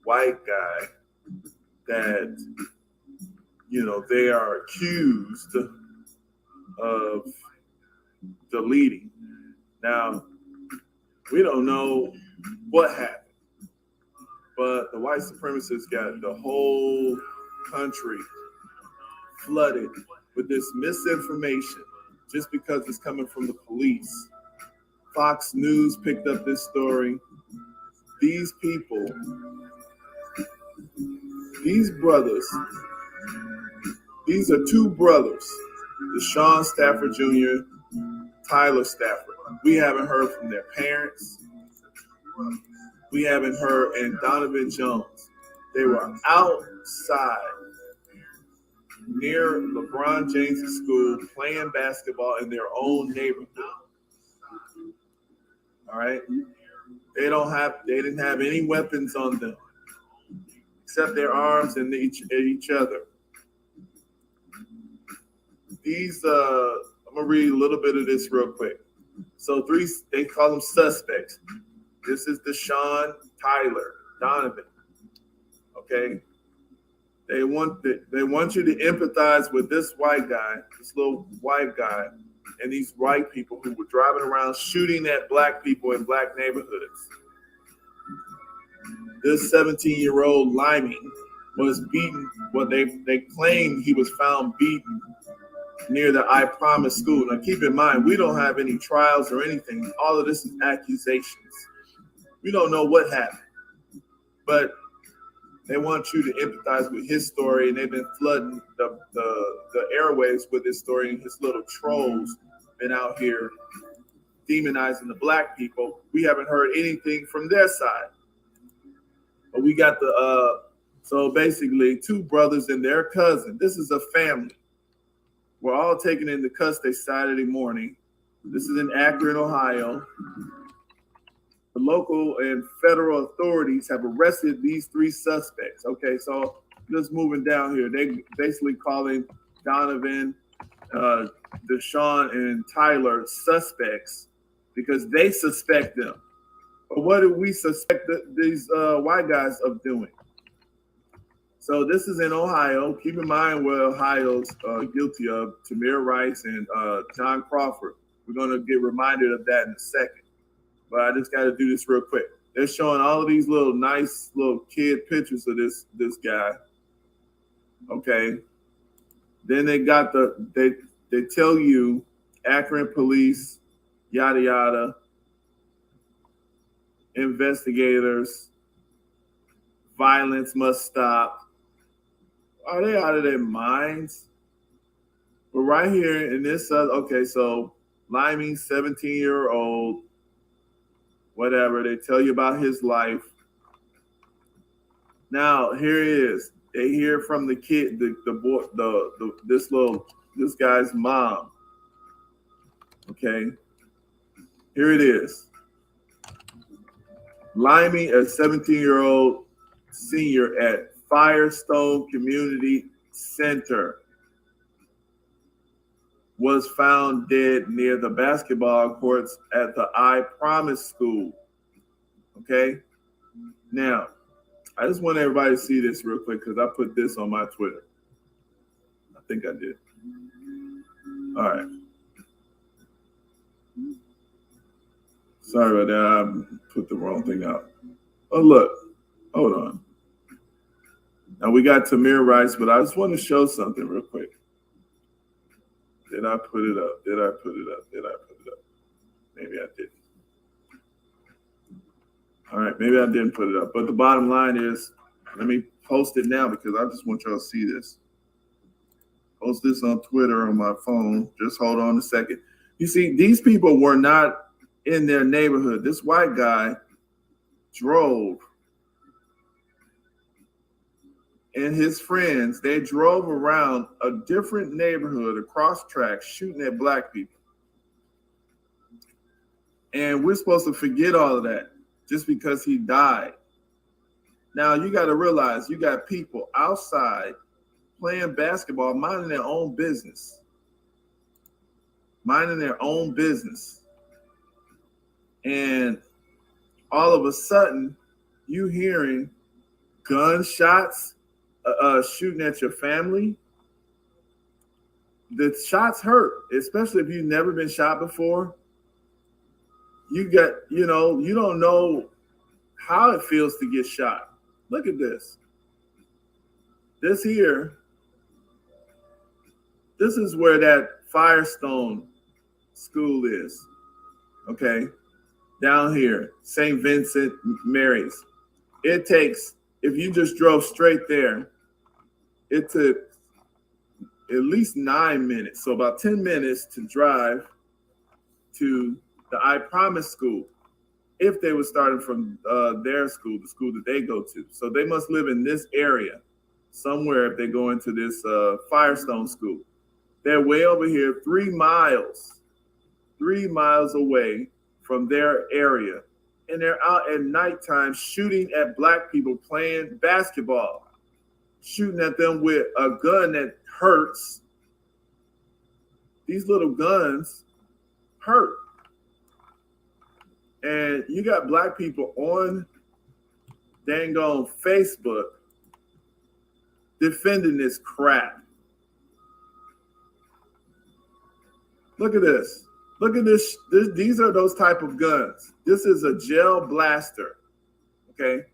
white guy that, they are accused of deleting. Now, we don't know what happened, but the white supremacists got the whole country flooded with this misinformation just because it's coming from the police. Fox News picked up this story. These people, these brothers, these are two brothers, Deshawn Stafford Jr., Tyler Stafford. We haven't heard from their parents. We haven't heard, and Donovan Jones. They were outside near LeBron James' school playing basketball in their own neighborhood. All right. They didn't have any weapons on them except their arms and each other. I'm gonna read a little bit of this real quick. So they call them suspects. This is Deshawn, Tyler, Donovan. Okay. They want you to empathize with this white guy, this little white guy, and these white people who were driving around shooting at black people in black neighborhoods. This 17-year-old Liming was beaten. Well, they claim he was found beaten near the I Promise school. Now, keep in mind, we don't have any trials or anything. All of this is accusations. We don't know what happened, but they want you to empathize with his story, and they've been flooding the airwaves with his story, and his little trolls been out here demonizing the black people. We haven't heard anything from their side. But we got so basically two brothers and their cousin. This is a family. We're all taken into custody Saturday morning. This is in Akron, Ohio. The local and federal authorities have arrested these three suspects. Okay, so just moving down here, they basically calling Donovan, Deshawn, and Tyler suspects because they suspect them. But what do we suspect these white guys of doing? So this is in Ohio. Keep in mind what Ohio's guilty of, Tamir Rice and John Crawford. We're going to get reminded of that in a second. But I just got to do this real quick. They're showing all of these little nice little kid pictures of this guy. Okay. Then they got they tell you Akron police, yada yada, investigators, violence must stop. Are they out of their minds? But right here in this, okay, so Liming, 17-year-old, whatever, they tell you about his life. Now here it is. They hear from the kid, the boy, this guy's mom. Okay, here it is. Liming, a 17-year-old senior at Firestone Community Center, was found dead near the basketball courts at the I Promise school. Okay? Now, I just want everybody to see this real quick because I put this on my Twitter. I think I did. All right. Sorry about that. I put the wrong thing out. Oh, look. Hold on. Now we got Tamir Rice, but I just want to show something real quick. Did I put it up? Did I put it up? Did I put it up? Maybe I didn't. All right, maybe I didn't put it up. But the bottom line is, let me post it now because I just want y'all to see this. Post this on Twitter on my phone. Just hold on a second. You see, these people were not in their neighborhood. This white guy drove, and his friends, they drove around a different neighborhood across tracks shooting at black people. And we're supposed to forget all of that just because he died. Now, you got to realize you got people outside playing basketball, minding their own business. Minding their own business. And all of a sudden, you hearing gunshots shooting at your family. The shots hurt, especially if you've never been shot before. You don't know how it feels to get shot. Look at this. This here, this is where that Firestone school is. Okay. Down here, St. Vincent Mary's. It takes, if you just drove straight there, it took at least 9 minutes. So about 10 minutes to drive to the I Promise school if they were starting from their school, the school that they go to. So they must live in this area somewhere if they go into this Firestone school. They're way over here, 3 miles away from their area. And they're out at nighttime shooting at black people playing basketball, shooting at them with a gun that hurts. These little guns hurt. And you got black people on dang on Facebook defending this crap. Look at this. Look at this. These are those type of guns. This is a gel blaster. Okay.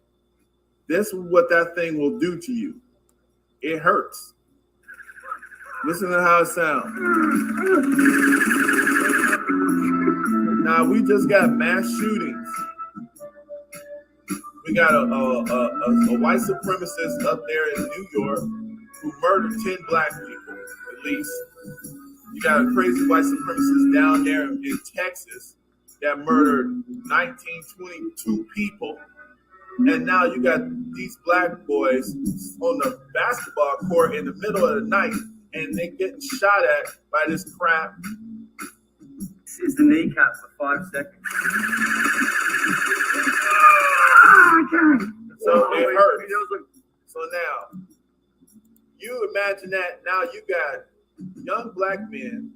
This is what that thing will do to you. It hurts. Listen to how it sounds. Now we just got mass shootings. We got a white supremacist up there in New York who murdered 10 black people, at least. You got a crazy white supremacist down there in Texas that murdered 22 people. And now you got these black boys on the basketball court in the middle of the night, and they getting shot at by this crap. This is the kneecap for 5 seconds. So it hurts. So now, you imagine that now you got young black men.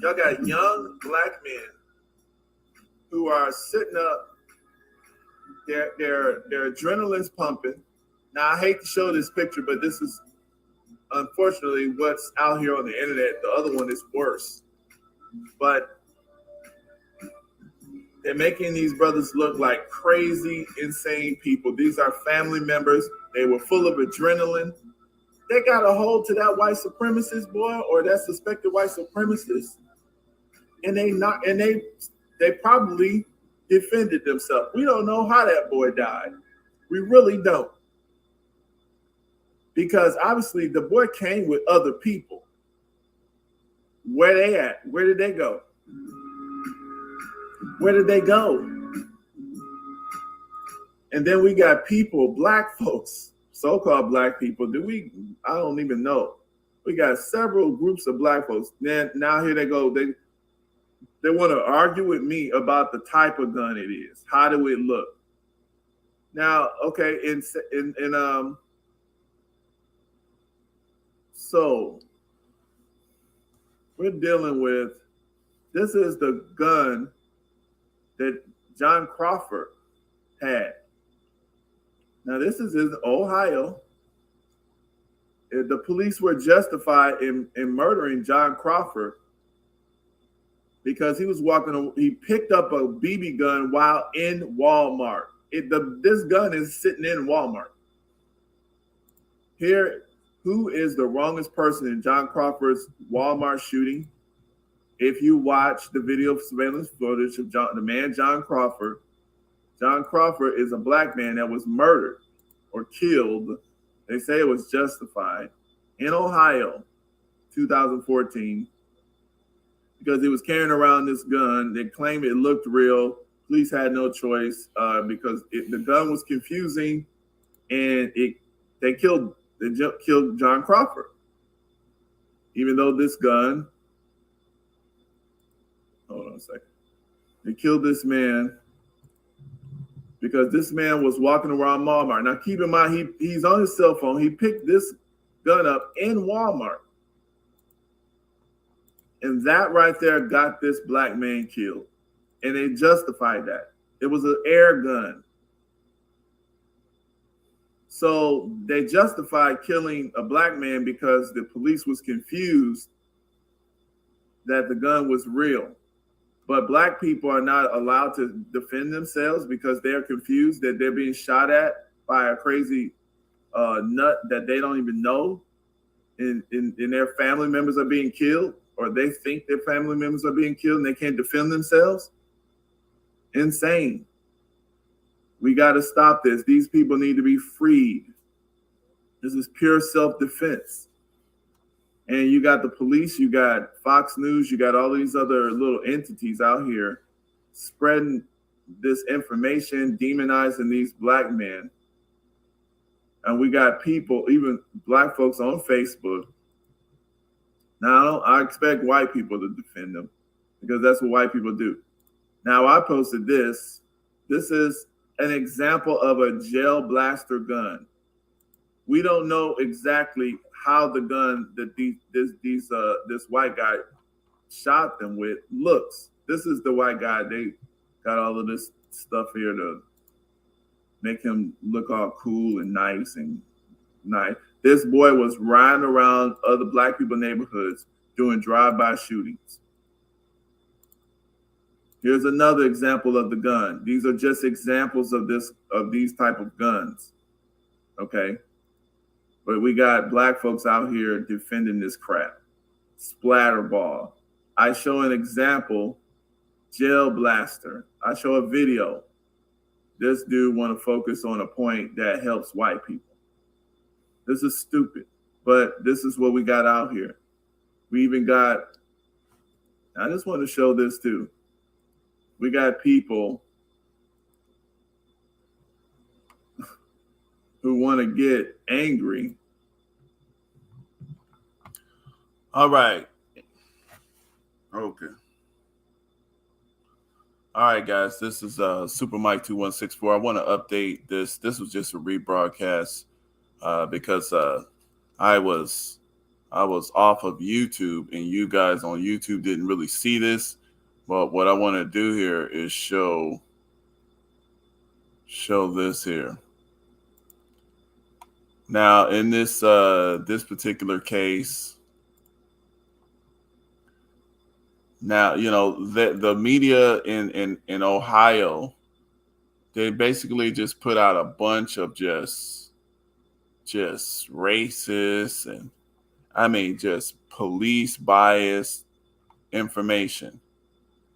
Y'all got young black men who are sitting up, their adrenaline's pumping. Now, I hate to show this picture, but this is unfortunately what's out here on the internet. The other one is worse. But they're making these brothers look like crazy, insane people. These are family members. They were full of adrenaline. They got a hold to that white supremacist boy or that suspected white supremacist. And they probably defended themselves. We don't know how that boy died. We really don't. Because obviously the boy came with other people. Where they at? Where did they go? Where did they go? And then we got people, black folks, so-called black people. I don't even know. We got several groups of black folks. Then now here they go. They want to argue with me about the type of gun it is. How do it look? Now, okay, so we're dealing with, this is the gun that John Crawford had. Now, this is in Ohio. The police were justified in murdering John Crawford because he was he picked up a BB gun while in Walmart. This gun is sitting in Walmart. Here, who is the wrongest person in John Crawford's Walmart shooting? If you watch the video surveillance footage of the man John Crawford is a black man that was murdered or killed. They say it was justified in Ohio, 2014, because he was carrying around this gun. They claimed it looked real. Police had no choice because the gun was confusing, and they killed John Crawford. Even though this gun, hold on a second, they killed this man because this man was walking around Walmart. Now, keep in mind, he's on his cell phone. He picked this gun up in Walmart. And that right there got this black man killed. And they justified that. It was an air gun. So they justified killing a black man because the police was confused that the gun was real. But black people are not allowed to defend themselves because they're confused that they're being shot at by a crazy nut that they don't even know, and their family members are being killed, or they think their family members are being killed and they can't defend themselves. Insane. We got to stop this. These people need to be freed. This is pure self-defense. And you got the police, you got Fox News, you got all these other little entities out here spreading this information, demonizing these black men. And we got people, even black folks on Facebook. Now, I expect white people to defend them because that's what white people do. Now, I posted this. This is an example of a gel blaster gun. We don't know exactly how the gun that this white guy shot them with looks. This is the white guy. They got all of this stuff here to make him look all cool and nice and nice. This boy was riding around other black people neighborhoods doing drive-by shootings. Here's another example of the gun. These are just examples of these type of guns. Okay. But we got black folks out here defending this crap. Splatter ball. I show an example, gel blaster. I show a video. This dude want to focus on a point that helps white people. This is stupid, but this is what we got out here. We even got, I just want to show this too. We got people who want to get angry. All right. Okay. All right, guys. This is Super Mike 2164. I want to update this. This was just a rebroadcast because I was off of YouTube, and you guys on YouTube didn't really see this. But what I want to do here is show this here. Now, in this particular case, now the media in Ohio, they basically just put out a bunch of just racist and just police biased information.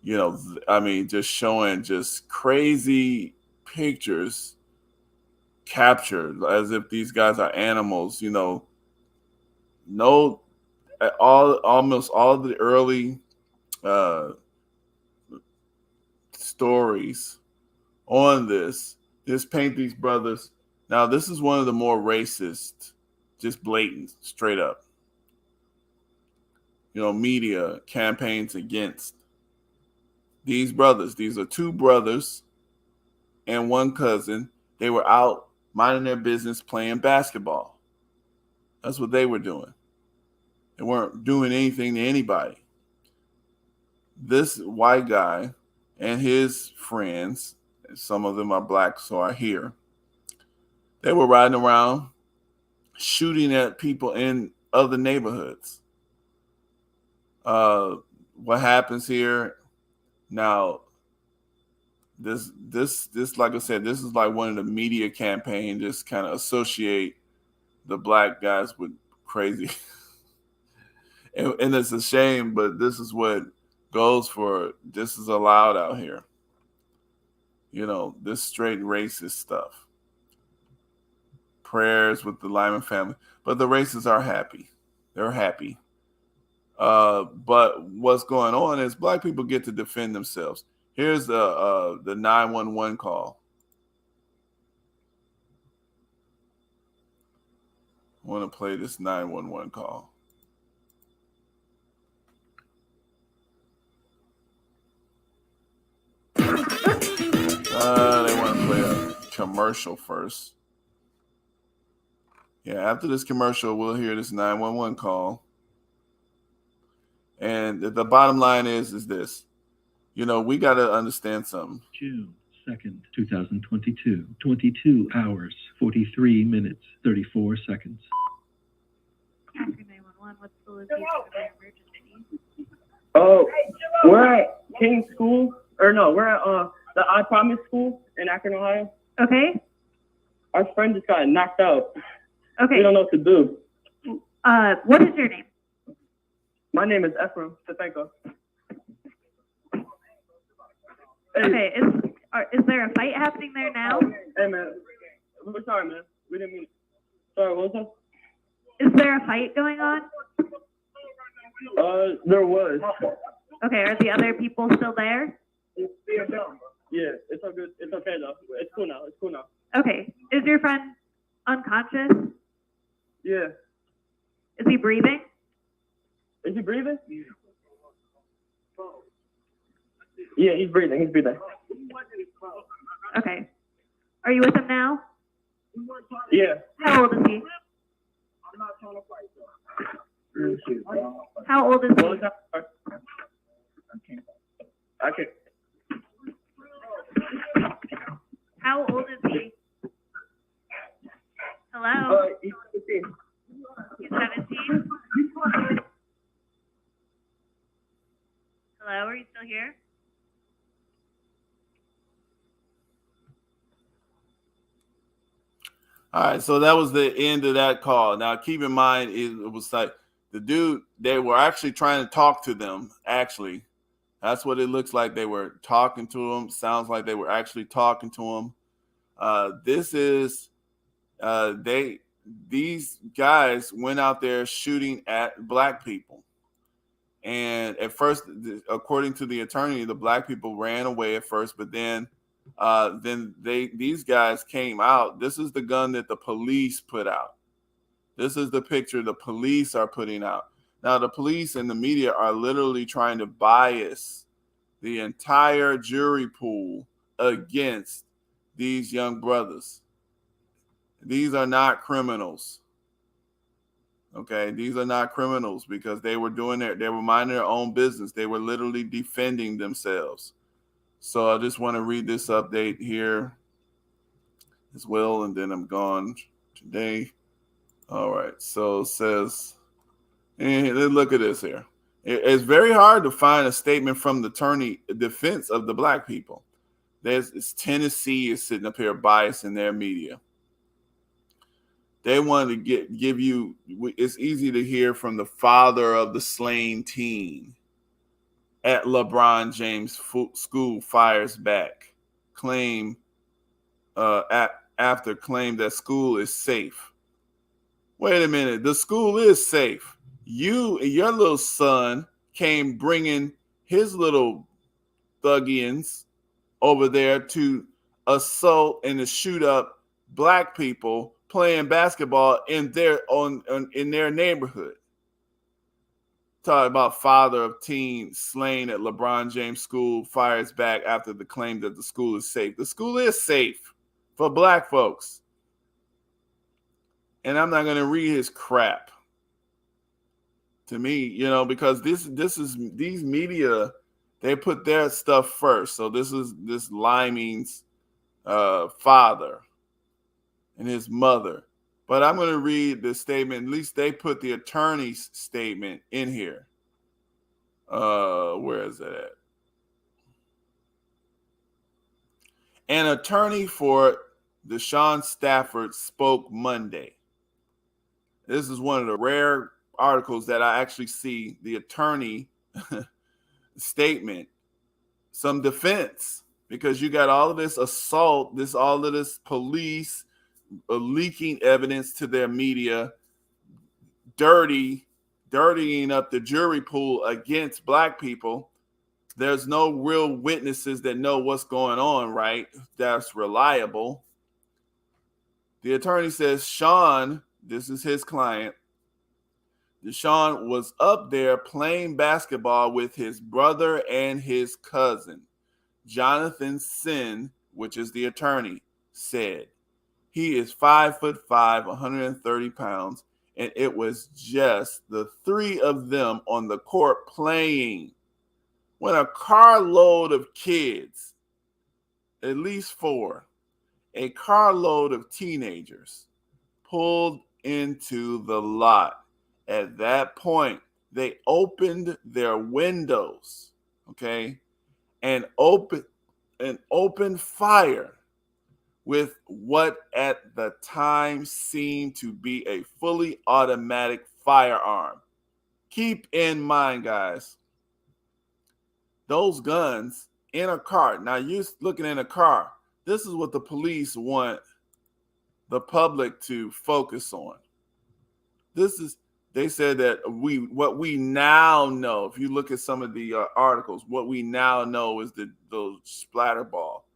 Just showing just crazy pictures captured as if these guys are animals. Almost all of the early stories on this paint these brothers. Now, this is one of the more racist, just blatant, straight up, media campaigns against these brothers. These are two brothers and one cousin. They were out minding their business playing basketball. That's what they were doing. They weren't doing anything to anybody. This white guy and his friends, some of them are black, so I hear, they were riding around shooting at people in other neighborhoods. What happens here? Now, this, like I said, this is like one of the media campaign, just kind of associate the black guys with crazy. and it's a shame, but this is what goes for. This is allowed out here. This straight racist stuff. Prayers with the Lyman family. But the racists are happy. They're happy. But what's going on is black people get to defend themselves. Here's the 911 call. I want to play this 911 call. They want to play a commercial first. Yeah, after this commercial, we'll hear this 911 call. And the bottom line is this. We got to understand something. June 2nd, 2022. 22 hours, 43 minutes, 34 seconds. Akron 911, what's the location of your emergency? Oh, we're at King School, or no, we're at the I Promise School in Akron, Ohio. Okay. Our friend just got knocked out. Okay. We don't know what to do. What is your name? My name is Ephraim Stefanko. Okay. Is there a fight happening there now? Hey man, we're sorry, man. We didn't mean it. Sorry, what was that? Is there a fight going on? There was. Okay. Are the other people still there? Yeah, it's all good. It's okay though. It's cool now. It's cool now. Okay. Is your friend unconscious? Yeah. Is he breathing? Is he breathing? Yeah, he's breathing. He's breathing. Okay. Are you with him now? Yeah. How old is he? How old is What he? was that? I can't. How old is he? Hello? He's 15. He's 17? Hello, are you still here? All right, so that was the end of that call. Now, keep in mind, it was like the dude, they were actually trying to talk to them, actually. That's what it looks like. They were talking to him. Sounds like they were actually talking to him. These guys went out there shooting at black people. And at first, according to the attorney, the black people ran away at first, but then these guys came out. This is the gun that the police put out. This is the picture the police are putting out. Now, the police and the media are literally trying to bias the entire jury pool against these young brothers. These are not criminals. Okay, these are not criminals because they were minding their own business. They were literally defending themselves. So I just want to read this update here as well, and then I'm gone today. All right, so it says, and look at this here. It's very hard to find a statement from the attorney defense of the black people. Tennessee is sitting up here biasing their media. They wanted to give you, it's easy to hear from the father of the slain teen at LeBron James school fires back, after claim that school is safe. Wait a minute, the school is safe. You and your little son came bringing his little thuggians over there to assault and to shoot up black people playing basketball in their neighborhood. Talking about father of teen slain at LeBron James school fires back after the claim that the school is safe. The school is safe for black folks. And I'm not going to read his crap. To me, because these media, they put their stuff first. So this is this Liming's father and his mother. But I'm going to read the statement. At least they put the attorney's statement in here. Where is it at? An attorney for Deshawn Stafford spoke Monday. This is one of the rare articles that I actually see the attorney statement, some defense, because you got all of this assault, all of this police leaking evidence to their media, dirtying up the jury pool against black people. There's no real witnesses that know what's going on, right? That's reliable. The attorney says Sean, this is his client, Deshawn was up there playing basketball with his brother and his cousin. Jonathan Sin, which is the attorney, said he is 5'5", 130 pounds, and it was just the three of them on the court playing when a carload of kids at least 4, a carload of teenagers pulled into the lot. At that point, they opened their windows, okay, and opened fire with what at the time seemed to be a fully automatic firearm. Keep in mind, guys, those guns in a car. Now, you're looking in a car. This is what the police want the public to focus on. They said that what we now know, if you look at some of the articles, what we now know is the splatter ball.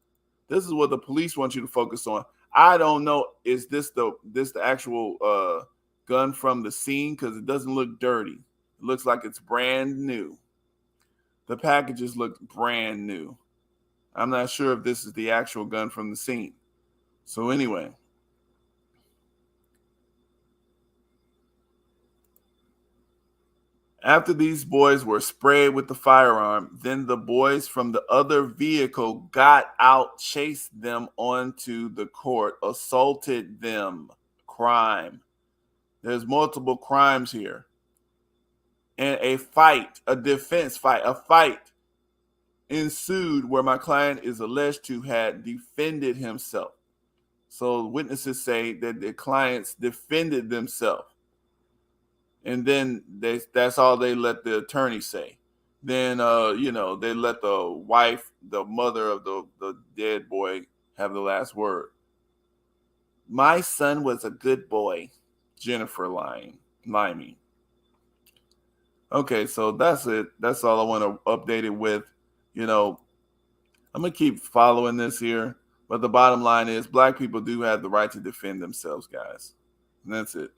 This is what the police want you to focus on. I don't know, is this the actual gun from the scene? Because it doesn't look dirty. It looks like it's brand new. The packages look brand new. I'm not sure if this is the actual gun from the scene. So anyway, after these boys were sprayed with the firearm, then the boys from the other vehicle got out, chased them onto the court, assaulted them. Crime. There's multiple crimes here. And a fight ensued where my client is alleged to have defended himself. So witnesses say that the clients defended themselves. And then that's all they let the attorney say. Then, they let the wife, the mother of the dead boy, have the last word. My son was a good boy, Jennifer Limey. Okay, so that's it. That's all I want to update it with. I'm going to keep following this here. But the bottom line is Black people do have the right to defend themselves, guys. And that's it.